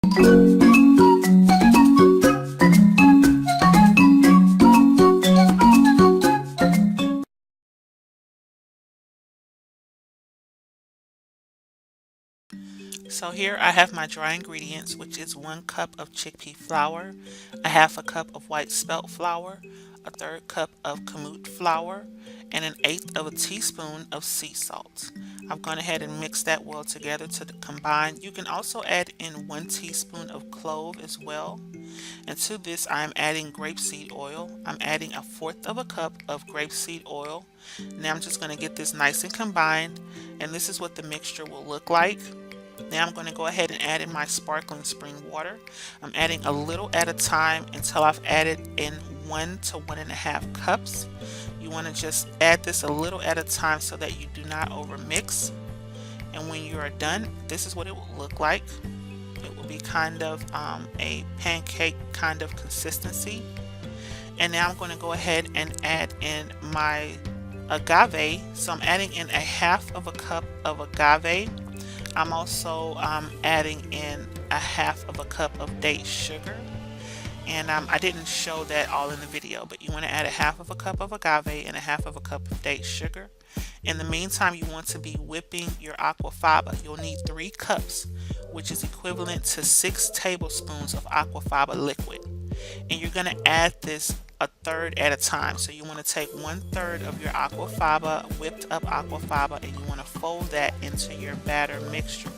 So here I have my dry ingredients, which is 1 cup of chickpea flour, a half a cup of white spelt flour, a third cup of kamut flour, and an eighth of a teaspoon of sea salt. I've gone ahead and mixed that well together to combine. You can also add in 1 teaspoon of clove as well. And to this I'm adding grapeseed oil. I'm adding a fourth of a cup of grapeseed oil. Now I'm just going to get this nice and combined, and this is what the mixture will look like. Now I'm going to go ahead and add in my sparkling spring water. I'm adding a little at a time until I've added in 1 to 1.5 cups. You want to just add this a little at a time so that you do not overmix. And when you are done, this is what it will look like. It will be kind of a pancake kind of consistency. And now I'm going to go ahead and add in my agave. So I'm adding in a half of a cup of agave. I'm also adding in a half of a cup of date sugar, and I didn't show that all in the video, but you want to add a half of a cup of agave and a half of a cup of date sugar. In the meantime, you want to be whipping your aquafaba. You'll need 3 cups, which is equivalent to 6 tablespoons of aquafaba liquid, and you're going to add this a third at a time. So you want to take 1/3 of your aquafaba, whipped up aquafaba, and you want to fold that into your batter mixture.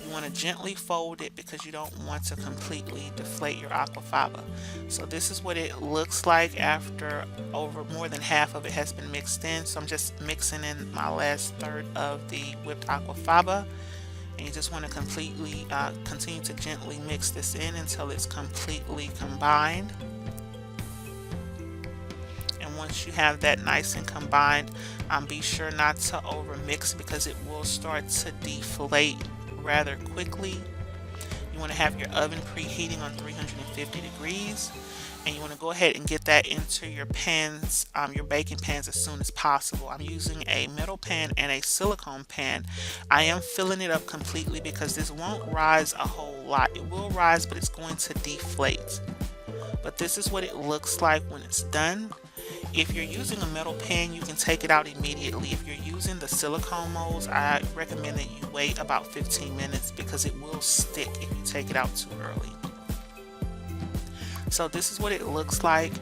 You want to gently fold it because you don't want to completely deflate your aquafaba. So this is what it looks like after over more than half of it has been mixed in. So I'm just mixing in my last third of the whipped aquafaba, and you just want to completely continue to gently mix this in until it's completely combined. Once you have that nice and combined, be sure not to over mix because it will start to deflate rather quickly. You want to have your oven preheating on 350 degrees, and you want to go ahead and get that into your pans, your baking pans, as soon as possible. I'm using a metal pan and a silicone pan. I am filling it up completely because this won't rise a whole lot. It will rise, but it's going to deflate. But this is what it looks like when it's done. If you're using a metal pan, you can take it out immediately. If you're using the silicone molds, I recommend that you wait about 15 minutes because it will stick if you take it out too early. So this is what it looks like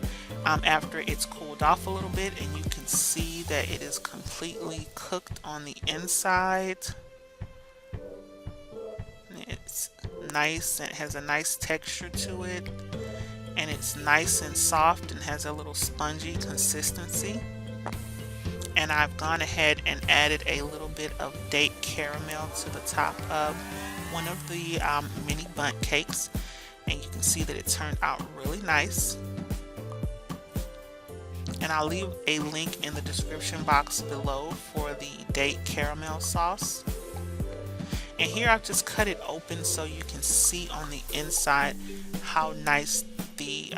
after it's cooled off a little bit, and you can see that it is completely cooked on the inside. It's nice and it has a nice texture to it, and it's nice and soft and has a little spongy consistency. And I've gone ahead and added a little bit of date caramel to the top of one of the mini bundt cakes, and you can see that it turned out really nice. And I'll leave a link in the description box below for the date caramel sauce. And here I've just cut it open so you can see on the inside how nice the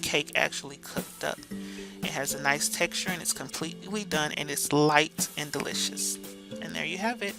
cake actually cooked up. It has a nice texture and it's completely done, and it's light and delicious. And there you have it.